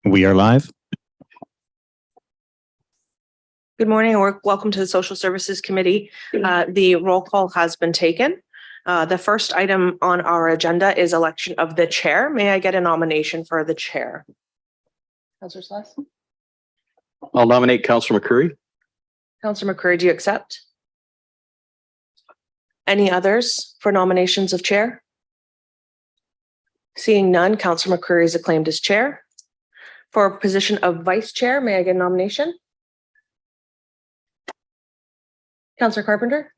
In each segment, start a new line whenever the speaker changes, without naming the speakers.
We are live.
Good morning and welcome to the Social Services Committee. The roll call has been taken. The first item on our agenda is election of the chair. May I get a nomination for the chair? Councillor Sless?
I'll nominate Councillor McCurry.
Councillor McCurry, do you accept? Any others for nominations of chair? Seeing none, Councillor McCurry is acclaimed as chair. For position of vice chair, may I get a nomination? Councillor Carpenter?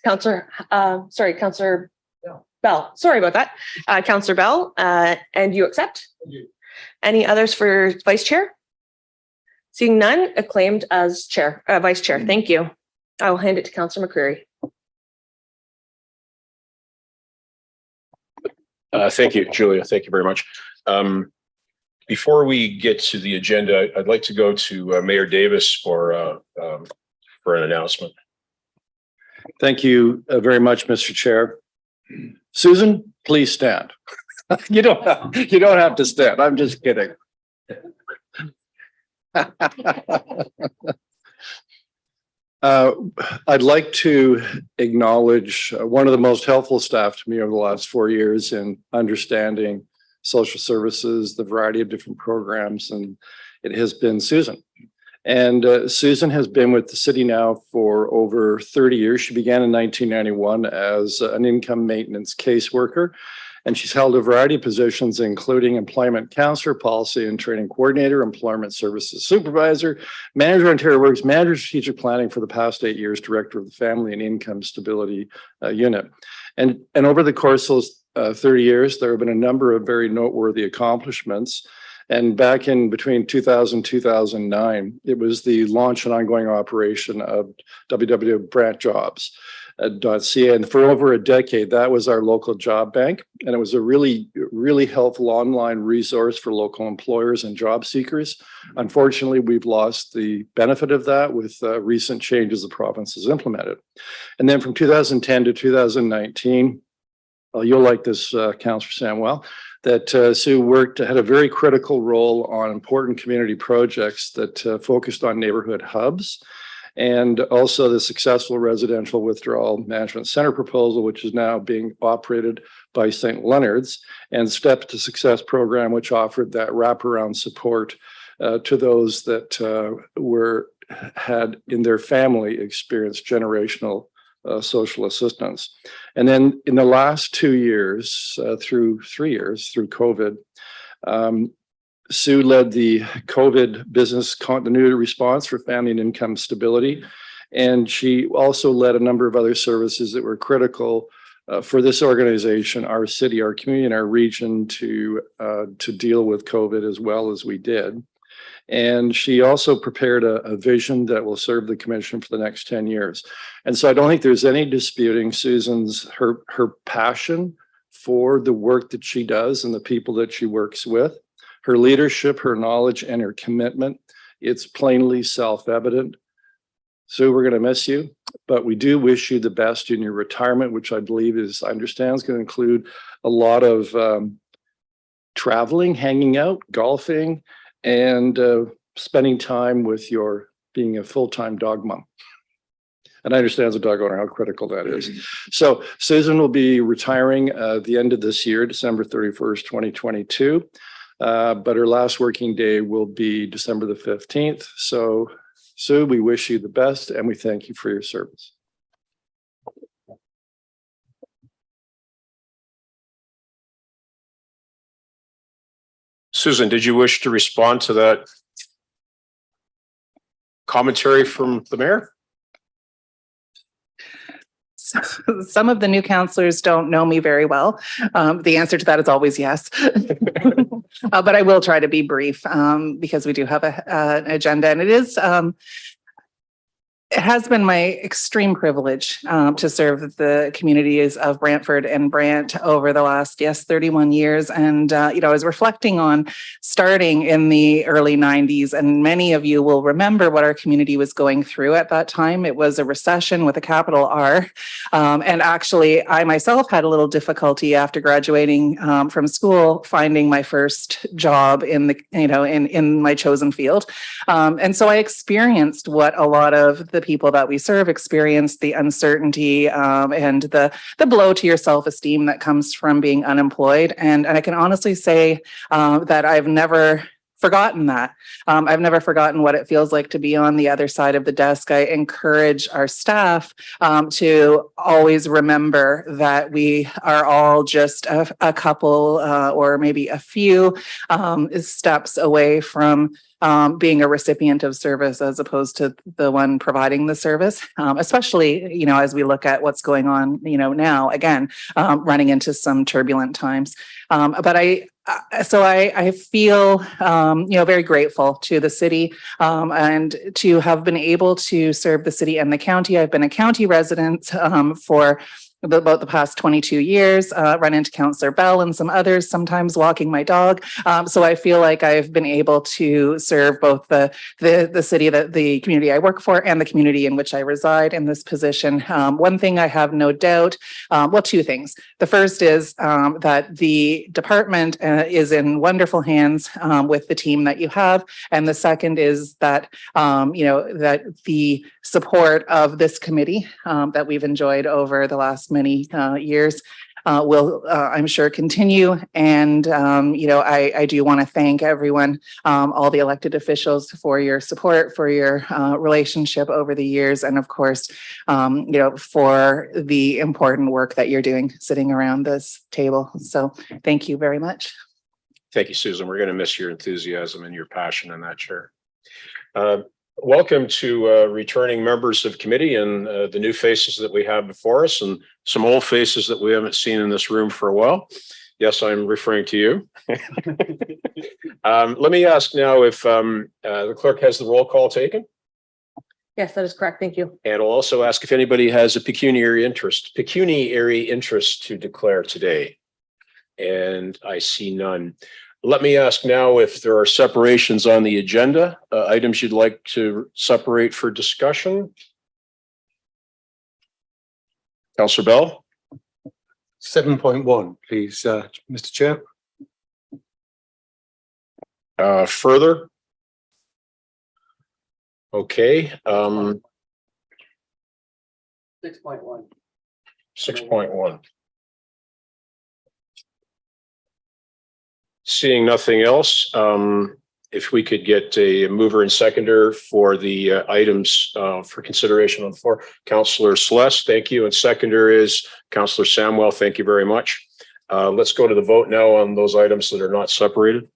Councillor Bell. Sorry about that. Councillor Bell, and you accept? Any others for vice chair? Seeing none, acclaimed as chair, vice chair. Thank you. I will hand it to Councillor McCreary.
Thank you, Julia. Thank you very much. Before we get to the agenda, I'd like to go to Mayor Davis for an announcement.
Thank you very much, Mr. Chair. Susan, please stand. You don't have to stand. I'm just kidding. I'd like to acknowledge one of the most helpful staff to me over the last 4 years in understanding social services, the variety of different programs, and it has been Susan. And Susan has been with the city now for over 30 years. She began in 1991 as an income maintenance caseworker, and she's held a variety of positions, including employment counselor, policy and training coordinator, employment services supervisor, manager Ontario Works, manager strategic planning for the past 8 years, director of the family and income stability unit. And over the course of those 30 years, there have been a number of very noteworthy accomplishments. And back in between 2000 and 2009, it was the launch and ongoing operation of www.brantjobs.ca. And for over a decade, that was our local job bank. And it was a really, really helpful online resource for local employers and job seekers. Unfortunately, we've lost the benefit of that with recent changes the province has implemented. And then from 2010 to 2019, you'll like this, Councillor Samwell, that Sue had a very critical role on important community projects that focused on neighborhood hubs, and also the successful residential withdrawal management center proposal, which is now being operated by St. Leonard's, and Step to Success program, which offered that wraparound support to those that had in their family experienced generational social assistance. And then in the last 2 years, through COVID, Sue led the COVID business continuity response for family and income stability. And she also led a number of other services that were critical for this organization, our city, our community, and our region to deal with COVID as well as we did. And she also prepared a vision that will serve the commission for the next 10 years. And so I don't think there's any disputing Susan's, her passion for the work that she does and the people that she works with, her leadership, her knowledge, and her commitment. It's plainly self-evident. Sue, we're going to miss you, but we do wish you the best in your retirement, which I believe is going to include a lot of traveling, hanging out, golfing, and spending time with being a full-time dog mom. And I understand as a dog owner how critical that is. So Susan will be retiring at the end of this year, December 31st, 2022. But her last working day will be December the 15th. So Sue, we wish you the best and we thank you for your service.
Susan, did you wish to respond to that commentary from the mayor?
Some of the new councillors don't know me very well. The answer to that is always yes. But I will try to be brief because we do have an agenda, and it is It has been my extreme privilege to serve the communities of Brantford and Brant over the last, 31 years. And, I was reflecting on starting in the early 90s, and many of you will remember what our community was going through at that time. It was a recession with a capital R. And actually, I myself had a little difficulty after graduating from school, finding my first job in the, in my chosen field. And so I experienced what a lot of the people that we serve experience, the uncertainty and the blow to your self-esteem that comes from being unemployed. And I can honestly say that I've never forgotten that. I've never forgotten what it feels like to be on the other side of the desk. I encourage our staff to always remember that we are all just a couple or maybe a few steps away from being a recipient of service as opposed to the one providing the service, especially, as we look at what's going on, now, again, running into some turbulent times. But I feel, very grateful to the city and to have been able to serve the city and the county. I've been a county resident for about the past 22 years, run into Councillor Bell and some others, sometimes walking my dog. So I feel like I've been able to serve both the city, the community I work for, and the community in which I reside in this position. One thing I have no doubt, two things. The first is that the department is in wonderful hands with the team that you have. And the second is that, that the support of this committee that we've enjoyed over the last many years will, I'm sure, continue. And, I do want to thank everyone, all the elected officials for your support, for your relationship over the years. And of course, for the important work that you're doing sitting around this table. So thank you very much.
Thank you, Susan. We're going to miss your enthusiasm and your passion in that chair. Welcome to returning members of committee and the new faces that we have before us, and some old faces that we haven't seen in this room for a while. Yes, I'm referring to you. Let me ask now if the clerk has the roll call taken.
Yes, that is correct. Thank you.
And I'll also ask if anybody has a pecuniary interest to declare today. And I see none. Let me ask now if there are separations on the agenda, items you'd like to separate for discussion. Councillor Bell.
7.1, please, Mr. Chair.
Further. Okay. 6.1. 6.1. Seeing nothing else, if we could get a mover and seconder for the items for consideration on the floor. Councillor Celeste, thank you. And seconder is Councillor Samwell. Thank you very much. Let's go to the vote now on those items that are not separated.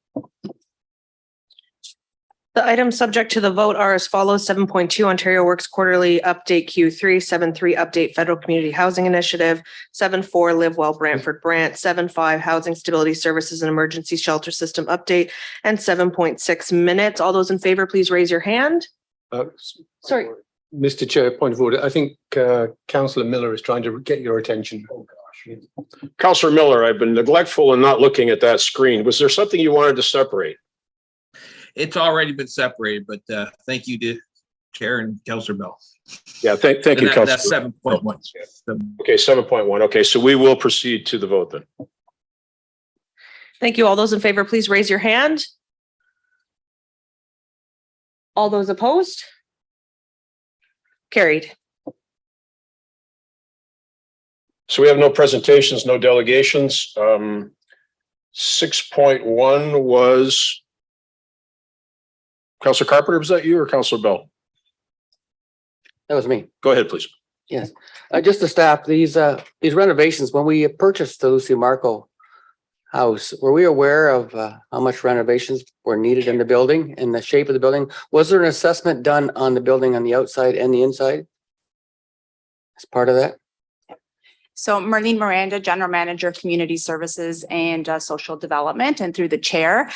The items subject to the vote are as follows: 7.2 Ontario Works Quarterly Update Q3, 7.3 Update Federal Community Housing Initiative, 7.4 Live Well Brantford Brant, 7.5 Housing Stability Services and Emergency Shelter System Update, and 7.6 minutes. All those in favor, please raise your hand. Sorry.
Mr. Chair, point of order. I think Councillor Miller is trying to get your attention. Oh gosh.
Councillor Miller, I've been neglectful in not looking at that screen. Was there something you wanted to separate?
It's already been separated, but thank you to Chair and Councillor Bell.
Yeah, thank you, Councillor.
That's 7.1.
Okay, 7.1. Okay, so we will proceed to the vote then.
Thank you. All those in favor, please raise your hand. All those opposed? Carried.
So we have no presentations, no delegations. 6.1 was Councillor Carpenter. Was that you or Councillor Bell?
That was me.
Go ahead, please.
Yes. Just the staff, these renovations, when we purchased the Lucy Marco house, were we aware of how much renovations were needed in the building and the shape of the building? Was there an assessment done on the building on the outside and the inside as part of that?
So Marlene Miranda, General Manager, Community Services and Social Development, and through the chair,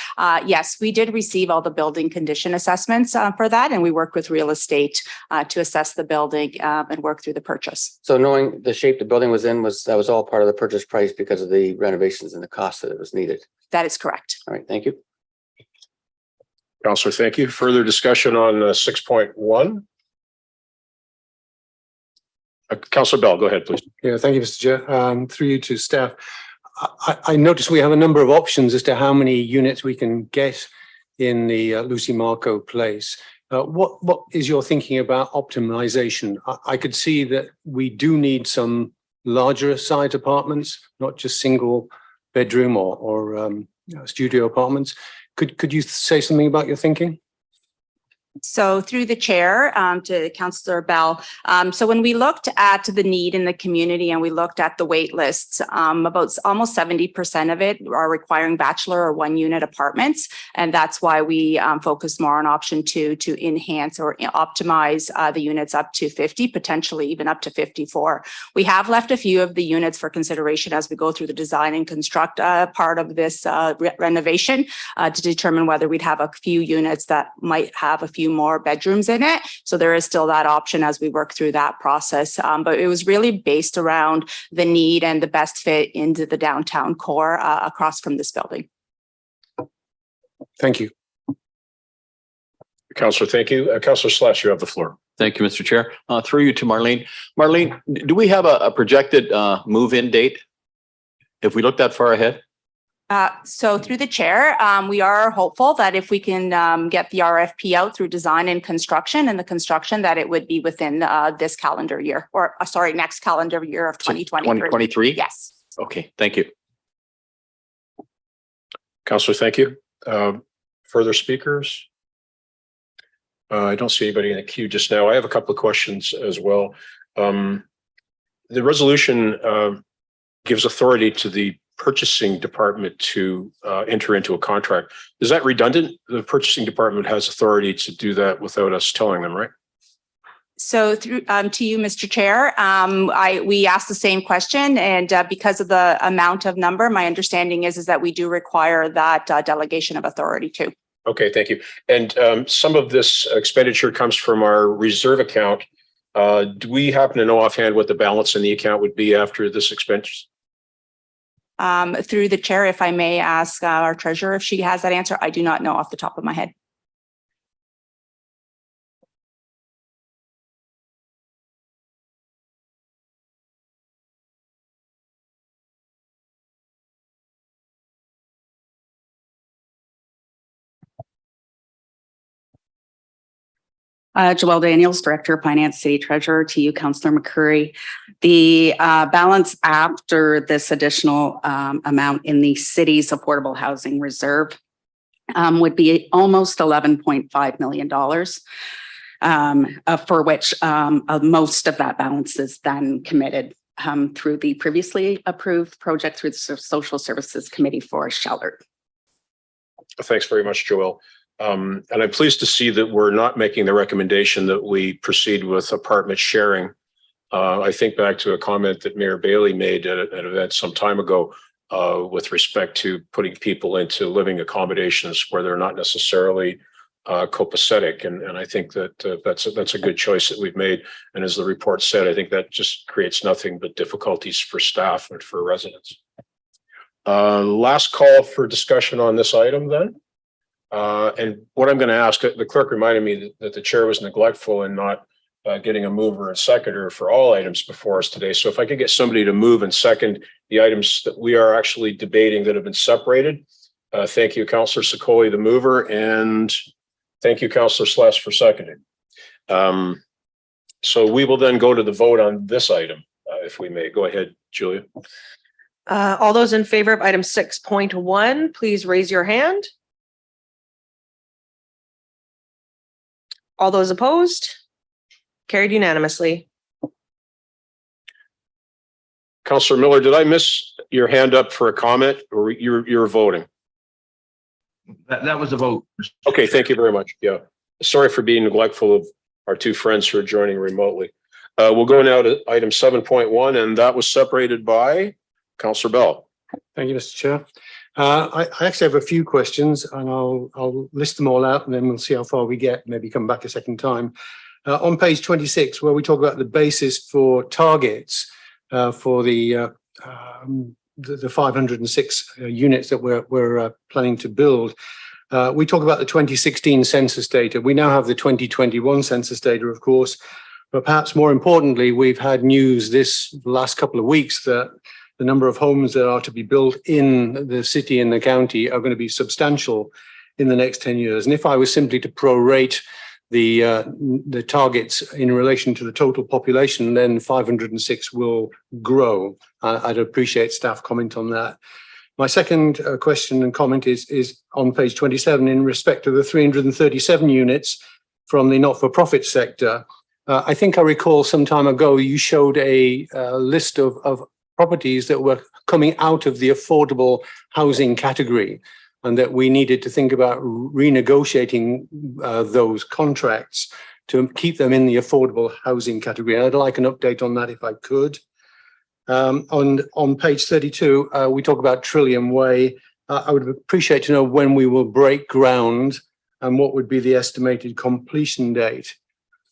yes, we did receive all the building condition assessments for that, and we worked with real estate to assess the building and work through the purchase.
So knowing the shape the building was in that was all part of the purchase price because of the renovations and the cost that it was needed.
That is correct.
All right, thank you.
Councillor, thank you. Further discussion on 6.1? Councillor Bell, go ahead, please.
Yeah, thank you, Mr. Chair. Through you to staff. I noticed we have a number of options as to how many units we can get in the Lucy Marco place. What is your thinking about optimization? I could see that we do need some larger site apartments, not just single bedroom or studio apartments. Could you say something about your thinking?
So through the chair to Councillor Bell. So when we looked at the need in the community and we looked at the wait lists, about almost 70% of it are requiring bachelor or 1 unit apartments. And that's why we focus more on option 2 to enhance or optimize the units up to 50, potentially even up to 54. We have left a few of the units for consideration as we go through the design and construct part of this renovation to determine whether we'd have a few units that might have a few more bedrooms in it. So there is still that option as we work through that process. But it was really based around the need and the best fit into the downtown core across from this building.
Thank you.
Councillor, thank you. Councillor Slash, you have the floor.
Thank you, Mr. Chair. Through you to Marlene. Marlene, do we have a projected move-in date? If we look that far ahead?
So through the chair, we are hopeful that if we can get the RFP out through design and construction that it would be within this calendar year or next calendar year of 2023.
2023?
Yes.
Okay, thank you.
Councillor, thank you. Further speakers? I don't see anybody in the queue just now. I have a couple of questions as well. The resolution gives authority to the purchasing department to enter into a contract. Is that redundant? The purchasing department has authority to do that without us telling them, right?
So through to you, Mr. Chair, we asked the same question, and because of the amount of number, my understanding is that we do require that delegation of authority too.
Okay, thank you. And some of this expenditure comes from our reserve account. Do we happen to know offhand what the balance in the account would be after this expense?
Through the chair, if I may ask our treasurer if she has that answer. I do not know off the top of my head.
Joelle Daniels, Director of Finance, City Treasurer. To you, Councillor McCurry. The balance after this additional amount in the city's affordable housing reserve would be almost $11.5 million, for which most of that balance is then committed through the previously approved project through the Social Services Committee for shelter.
Thanks very much, Joelle. And I'm pleased to see that we're not making the recommendation that we proceed with apartment sharing. I think back to a comment that Mayor Bailey made at an event some time ago with respect to putting people into living accommodations where they're not necessarily copacetic. And I think that that's a good choice that we've made. And as the report said, I think that just creates nothing but difficulties for staff and for residents. Last call for discussion on this item then. And what I'm going to ask, the clerk reminded me that the chair was neglectful in not getting a mover and seconder for all items before us today. So if I could get somebody to move and second the items that we are actually debating that have been separated. Thank you, Councillor Sicoli, the mover, and thank you, Councillor Slash, for seconding. So we will then go to the vote on this item, if we may. Go ahead, Julia.
All those in favor of item 6.1, please raise your hand. All those opposed? Carried unanimously.
Councillor Miller, did I miss your hand up for a comment, or you're voting?
That was a vote.
Okay, thank you very much. Yeah, sorry for being neglectful of our two friends who are joining remotely. We'll go now to item 7.1, and that was separated by Councillor Bell.
Thank you, Mr. Chair. I actually have a few questions, and I'll list them all out, and then we'll see how far we get, maybe come back a second time. On page 26, where we talk about the basis for targets for the 506 units that we're planning to build, we talk about the 2016 census data. We now have the 2021 census data, of course, but perhaps more importantly, we've had news this last couple of weeks that the number of homes that are to be built in the city and the county are going to be substantial in the next 10 years. And if I was simply to prorate the targets in relation to the total population, then 506 will grow. I'd appreciate staff comment on that. My second question and comment is on page 27 in respect to the 337 units from the not-for-profit sector. I think I recall some time ago you showed a list of properties that were coming out of the affordable housing category, and that we needed to think about renegotiating those contracts to keep them in the affordable housing category. I'd like an update on that if I could. On page 32, we talk about Trillium Way. I would appreciate to know when we will break ground and what would be the estimated completion date.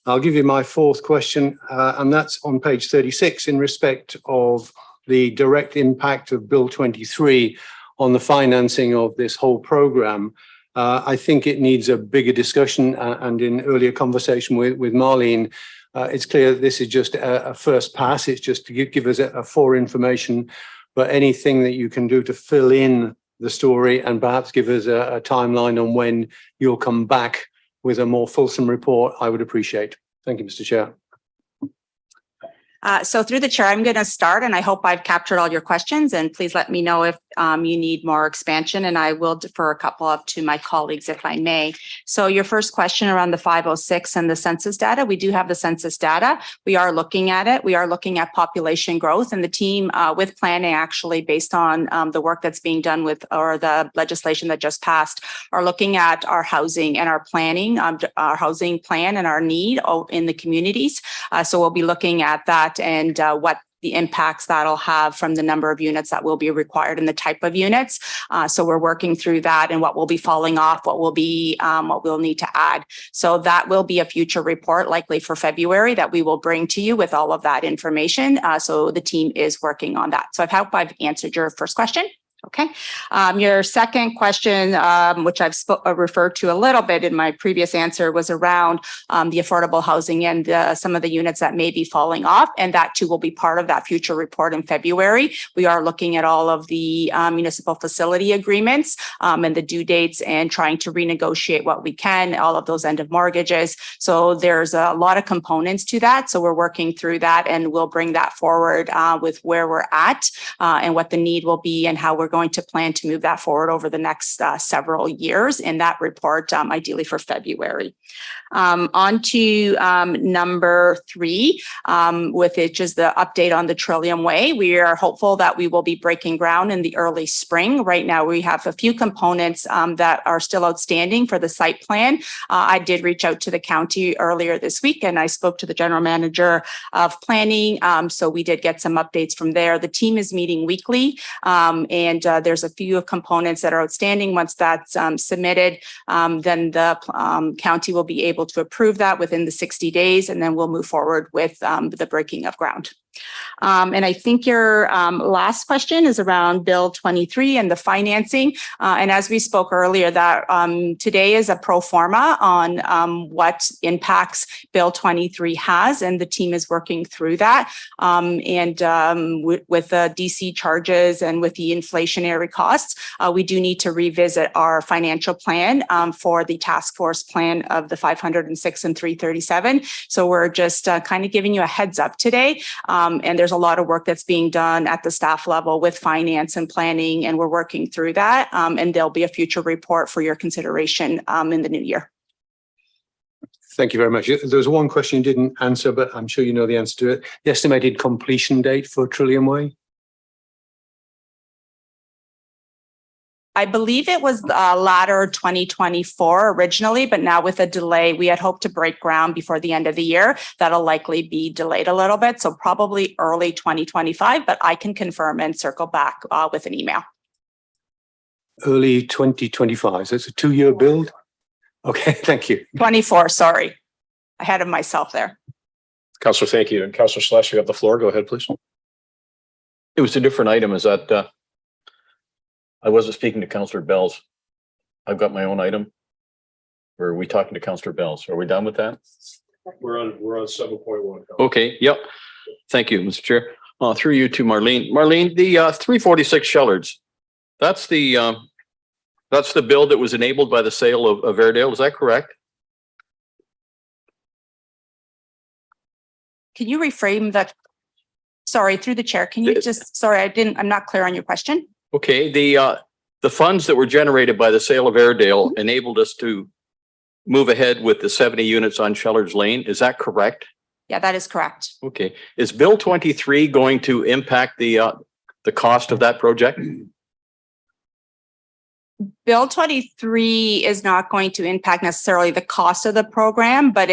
I'll give you my fourth question, and that's on page 36 in respect of the direct impact of Bill 23 on the financing of this whole program. I think it needs a bigger discussion, and in earlier conversation with Marlene, it's clear that this is just a first pass. It's just to give us a fore information, but anything that you can do to fill in the story and perhaps give us a timeline on when you'll come back with a more fulsome report, I would appreciate. Thank you, Mr. Chair.
So through the chair, I'm going to start, and I hope I've captured all your questions, and please let me know if you need more expansion, and I will defer a couple up to my colleagues if I may. So your first question around the 506 and the census data, we do have the census data. We are looking at it. We are looking at population growth, and the team with planning, actually based on the work that's being done with, or the legislation that just passed, are looking at our housing and our planning, our housing plan and our need in the communities. So we'll be looking at that and what the impacts that'll have from the number of units that will be required and the type of units. So we're working through that and what will be falling off, what will be, what we'll need to add. So that will be a future report, likely for February, that we will bring to you with all of that information. So the team is working on that. So I hope I've answered your first question. Okay. Your second question, which I've referred to a little bit in my previous answer, was around the affordable housing and some of the units that may be falling off. And that too will be part of that future report in February. We are looking at all of the municipal facility agreements and the due dates and trying to renegotiate what we can, all of those end of mortgages. So there's a lot of components to that. So we're working through that, and we'll bring that forward with where we're at and what the need will be and how we're going to plan to move that forward over the next several years in that report, ideally for February. On to number 3, which is the update on the Trillium Way. We are hopeful that we will be breaking ground in the early spring. Right now, we have a few components that are still outstanding for the site plan. I did reach out to the county earlier this week, and I spoke to the general manager of planning. So we did get some updates from there. The team is meeting weekly, and there's a few components that are outstanding. Once that's submitted, then the county will be able to approve that within the 60 days, and then we'll move forward with the breaking of ground. And I think your last question is around Bill 23 and the financing. And as we spoke earlier, that today is a pro forma on what impacts Bill 23 has, and the team is working through that. With the DC charges and with the inflationary costs, we do need to revisit our financial plan for the task force plan of the 506 and 337. So we're just kind of giving you a heads up today. And there's a lot of work that's being done at the staff level with finance and planning, and we're working through that. And there'll be a future report for your consideration in the new year.
Thank you very much. There was one question you didn't answer, but I'm sure you know the answer to it. The estimated completion date for Trillium Way?
I believe it was latter 2024 originally, but now with a delay, we had hoped to break ground before the end of the year. That'll likely be delayed a little bit. So probably early 2025, but I can confirm and circle back with an email.
Early 2025. So it's a 2-year build? Okay, thank you.
24, sorry. Ahead of myself there.
Councillor, thank you. And Councillor Slash, you have the floor. Go ahead, please.
It was a different item. Is that, I wasn't speaking to Councillor Bells. I've got my own item. Or are we talking to Councillor Bells? Are we done with that?
We're on 7.1.
Okay, yep. Thank you, Mr. Chair. Through you to Marlene. Marlene, the 346 Shellards, that's the bill that was enabled by the sale of Airedale. Is that correct?
Can you reframe that? Sorry, through the chair. Can you just, sorry, I'm not clear on your question.
Okay, the funds that were generated by the sale of Airedale enabled us to move ahead with the 70 units on Shellards Lane. Is that correct?
Yeah, that is correct.
Okay. Is Bill 23 going to impact the cost of that project?
Bill 23 is not going to impact necessarily the cost of the program, but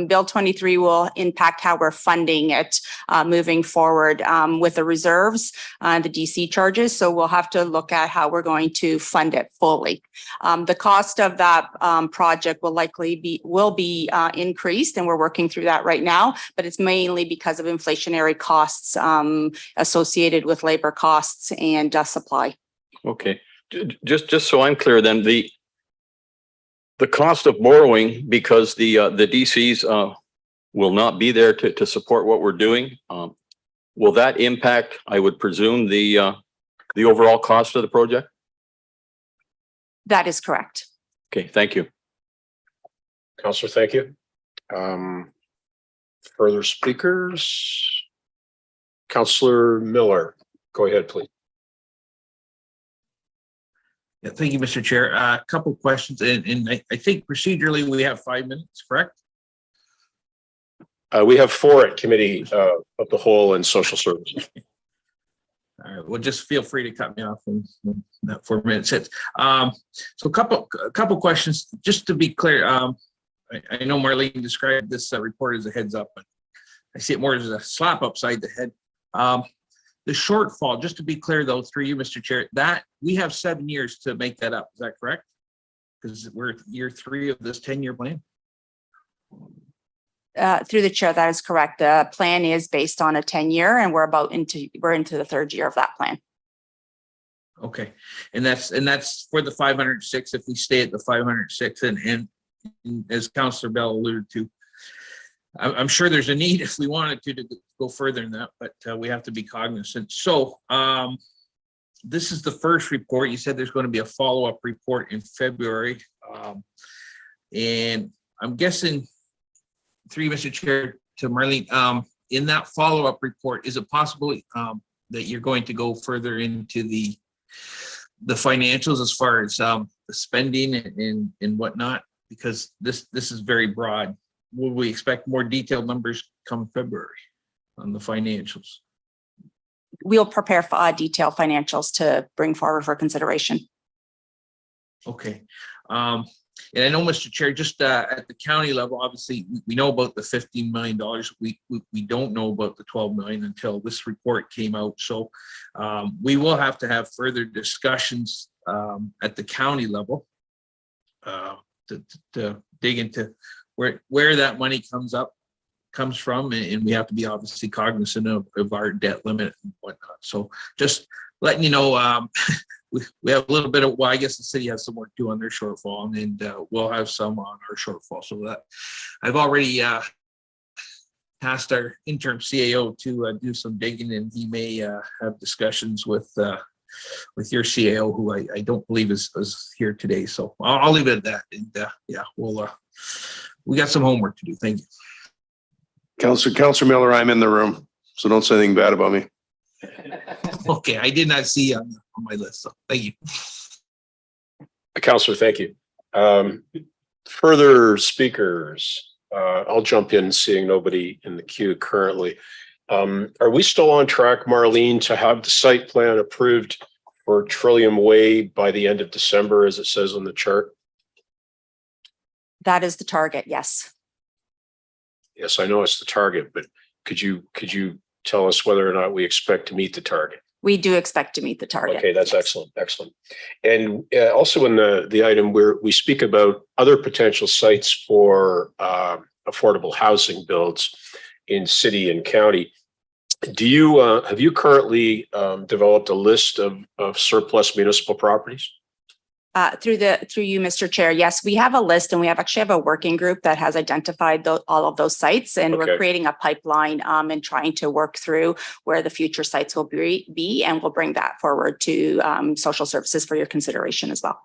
Bill 23 will impact how we're funding it moving forward with the reserves, the DC charges. So we'll have to look at how we're going to fund it fully. The cost of that project will likely be increased, and we're working through that right now, but it's mainly because of inflationary costs associated with labor costs and supply.
Okay. Just so I'm clear, then the cost of borrowing, because the DCs will not be there to support what we're doing, will that impact, I would presume, the overall cost of the project?
That is correct.
Okay, thank you.
Councillor, thank you. Further speakers? Councillor Miller, go ahead, please.
Yeah, thank you, Mr. Chair. A couple of questions, and I think procedurally we have 5 minutes, correct?
We have 4 at Committee of the Whole and Social Services.
All right, well, just feel free to cut me off when that 4 minutes hits. So a couple questions, just to be clear. I know Marlene described this report as a heads up, but I see it more as a slap upside the head. The shortfall, just to be clear though, through you, Mr. Chair, that we have 7 years to make that up. Is that correct? Because we're year 3 of this 10-year plan.
Through the chair, that is correct. The plan is based on a 10-year, and we're into the 3rd year of that plan.
Okay, and that's for the 506. If we stay at the 506, and as Councillor Bell alluded to, I'm sure there's a need if we wanted to go further than that, but we have to be cognizant. So this is the first report. You said there's going to be a follow-up report in February. And I'm guessing, through Mr. Chair, to Marlene, in that follow-up report, is it possible that you're going to go further into the financials as far as the spending and whatnot? Because this is very broad. Will we expect more detailed numbers come February on the financials?
We'll prepare detailed financials to bring forward for consideration.
Okay. And I know, Mr. Chair, just at the county level, obviously, we know about the $15 million. We don't know about the 12 million until this report came out. So we will have to have further discussions at the county level to dig into where that money comes from, and we have to be obviously cognizant of our debt limit and whatnot. So just letting you know, we have a little bit of, well, I guess the city has some work to do on their shortfall, and we'll have some on our shortfall. So that I've already tasked our interim CAO to do some digging, and he may have discussions with your CAO, who I don't believe is here today. So I'll leave it at that. And yeah, we got some homework to do. Thank you.
Councillor Miller, I'm in the room, so don't say anything bad about me.
Okay, I did not see on my list, so thank you.
Councillor, thank you. Further speakers? I'll jump in, seeing nobody in the queue currently. Are we still on track, Marlene, to have the site plan approved for Trillium Way by the end of December, as it says on the chart?
That is the target, yes.
Yes, I know it's the target, but could you tell us whether or not we expect to meet the target?
We do expect to meet the target.
Okay, that's
yes.
excellent, excellent. And also in the item where we speak about other potential sites for affordable housing builds in city and county, do you have you currently developed a list of surplus municipal properties?
Through you, Mr. Chair, yes, we have a list, and we actually have a working group that has identified all of those sites, and
Okay.
we're creating a pipeline and trying to work through where the future sites will be, and we'll bring that forward to social services for your consideration as well.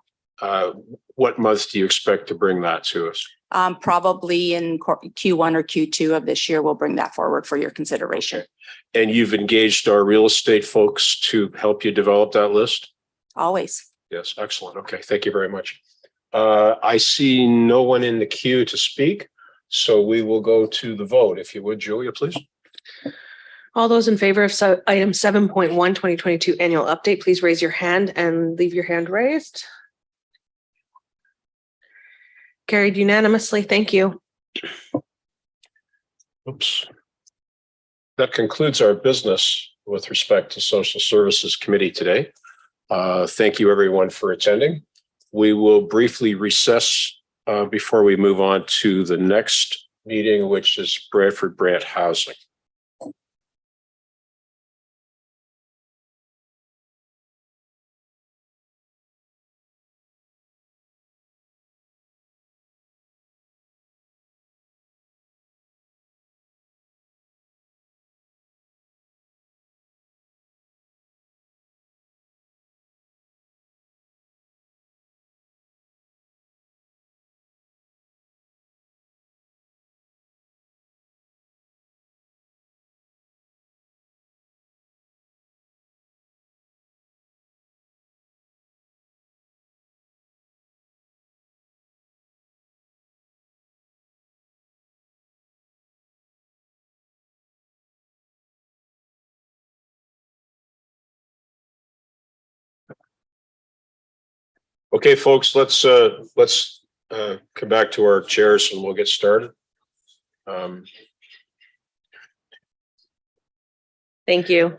What months do you expect to bring that to us?
Probably in Q1 or Q2 of this year, we'll bring that forward for your consideration.
Okay. And you've engaged our real estate folks to help you develop that list?
Always.
Yes, excellent. Okay, thank you very much. I see no one in the queue to speak, so we will go to the vote. If you would, Julia, please.
All those in favor of item 7.1, 2022 annual update, please raise your hand and leave your hand raised. Carried unanimously. Thank you.
Oops. That concludes our business with respect to Social Services Committee today. Thank you, everyone, for attending. We will briefly recess before we move on to the next meeting, which is Brantford Brant Housing. Okay, folks, let's come back to our chairs and we'll get started.
Thank you.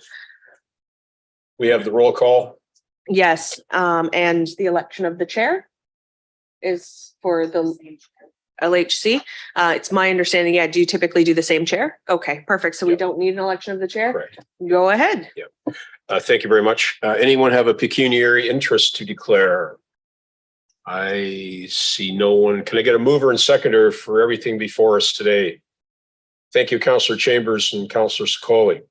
We have the roll call.
Yes, and the election of the chair is for the LHC. It's my understanding, yeah, do you typically do the same chair? Okay, perfect. So we
Yep.
don't need an election of the chair?
Correct.
Go ahead.
Thank you very much. Anyone have a pecuniary interest to declare? I see no one. Can I get a mover and seconder for everything before us today? Thank you, Councillor Chambers and Councillor Sicoli.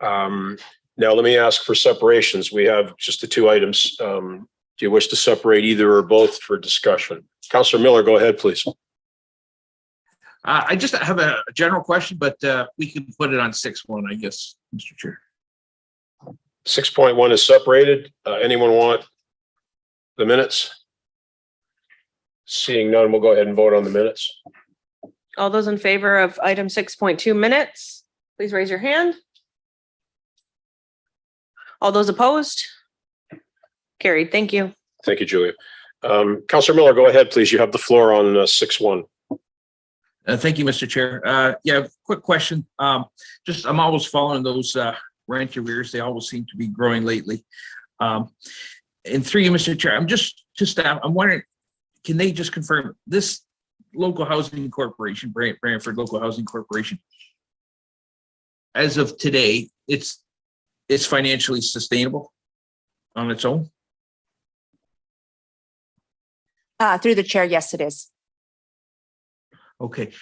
Now let me ask for separations. We have just the two items. Do you wish to separate either or both for discussion? Councillor Miller, go ahead, please.
I just have a general question, but we can put it on 6.1, I guess, Mr. Chair.
6.1 is separated. Anyone want the minutes? Seeing none, we'll go ahead and vote on the minutes.
All those in favor of item 6.2 minutes, please raise your hand. All those opposed? Carried. Thank you.
Thank you, Julia. Councillor Miller, go ahead, please. You have the floor on 6.1.
Thank you, Mr. Chair. Yeah, quick question. I'm always following those rent arrears. They always seem to be growing lately. And through you, Mr. Chair, I'm wondering, can they just confirm this local housing corporation, Brantford Local Housing Corporation, as of today, it's financially sustainable on its own?
Through the chair, yes, it is.
Okay.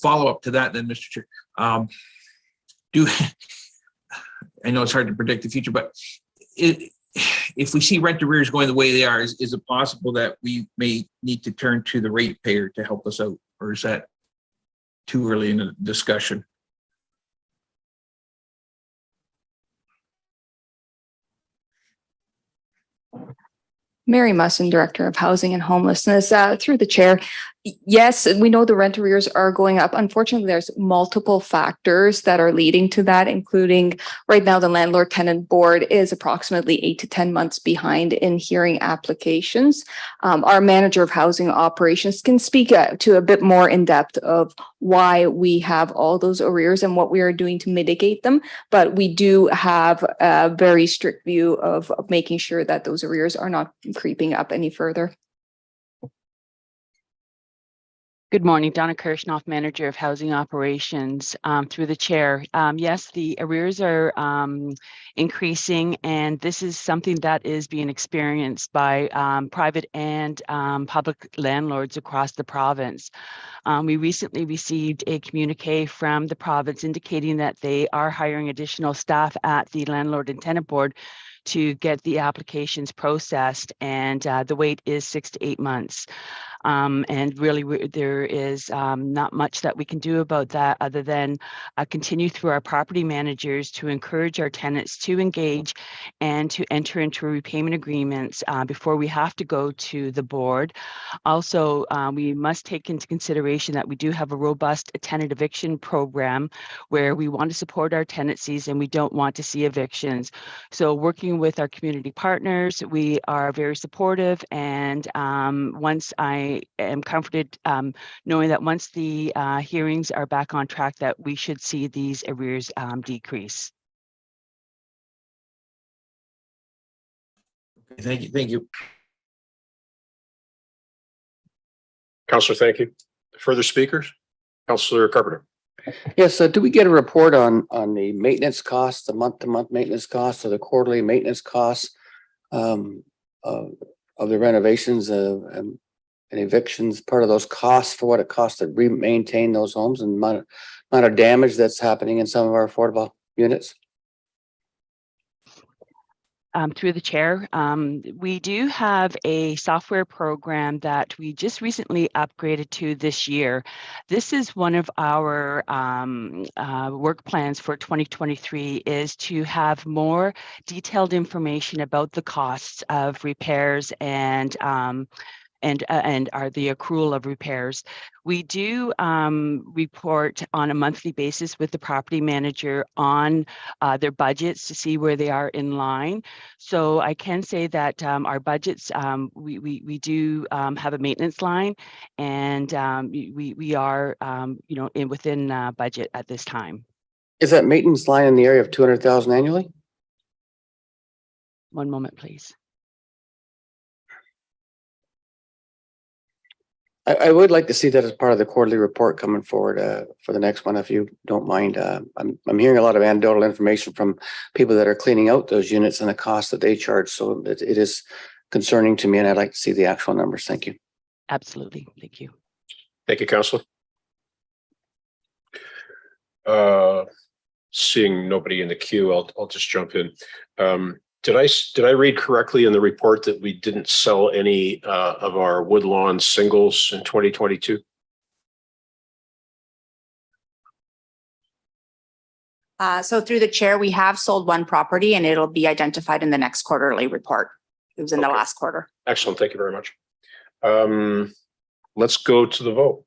Follow up to that then, Mr. Chair. I know it's hard to predict the future, but if we see rent arrears going the way they are, is it possible that we may need to turn to the ratepayer to help us out, or is that too early in the discussion?
Mary Musson, Director of Housing and Homelessness, through the chair. Yes, we know the rent arrears are going up. Unfortunately, there's multiple factors that are leading to that, including right now, the landlord tenant board is approximately 8 to 10 months behind in hearing applications. Our manager of housing operations can speak to a bit more in depth of why we have all those arrears and what we are doing to mitigate them. But we do have a very strict view of making sure that those arrears are not creeping up any further.
Good morning, Donna Kirschnoff, Manager of Housing Operations, through the chair. Yes, the arrears are increasing, and this is something that is being experienced by private and public landlords across the province. We recently received a communique from the province indicating that they are hiring additional staff at the Landlord and Tenant Board to get the applications processed, and the wait is 6 to 8 months. And really, there is not much that we can do about that other than continue through our property managers to encourage our tenants to engage and to enter into repayment agreements before we have to go to the board. Also, we must take into consideration that we do have a robust tenant eviction program where we want to support our tenancies and we don't want to see evictions. So working with our community partners, we are very supportive, and once I am comforted knowing that once the hearings are back on track, that we should see these arrears decrease.
Thank you. Thank you.
Councillor, thank you. Further speakers? Councillor Carpenter.
Yes, do we get a report on the maintenance costs, the month-to-month maintenance costs, or the quarterly maintenance costs of the renovations and evictions, part of those costs for what it costs to maintain those homes and amount of damage that's happening in some of our affordable units?
Through the chair, we do have a software program that we just recently upgraded to this year. This is one of our work plans for 2023, is to have more detailed information about the costs of repairs and the accrual of repairs. We do report on a monthly basis with the property manager on their budgets to see where they are in line. So I can say that our budgets, we do have a maintenance line, and we are within budget at this time.
Is that maintenance line in the area of 200,000 annually?
One moment, please.
I would like to see that as part of the quarterly report coming forward for the next one, if you don't mind. I'm hearing a lot of anecdotal information from people that are cleaning out those units and the cost that they charge. So it is concerning to me, and I'd like to see the actual numbers. Thank you.
Absolutely. Thank you.
Thank you, Councillor. Seeing nobody in the queue, I'll just jump in. Did I read correctly in the report that we didn't sell any of our Woodlawn singles in 2022?
So through the chair, we have sold one property and it'll be identified in the next quarterly report. It was in the last quarter.
Excellent. Thank you very much. Let's go to the vote.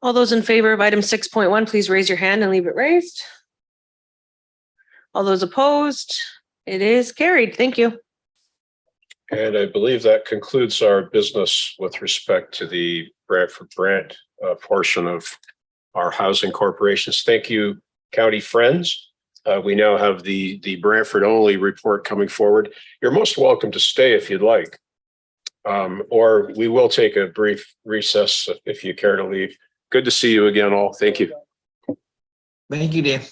All those in favor of item 6.1, please raise your hand and leave it raised. All those opposed? It is carried. Thank you.
And I believe that concludes our business with respect to the Brantford Brant portion of our housing corporations. Thank you, county friends. We now have the Brantford only report coming forward. You're most welcome to stay if you'd like, or we will take a brief recess if you care to leave. Good to see you again, all. Thank you.
Thank you, Dan.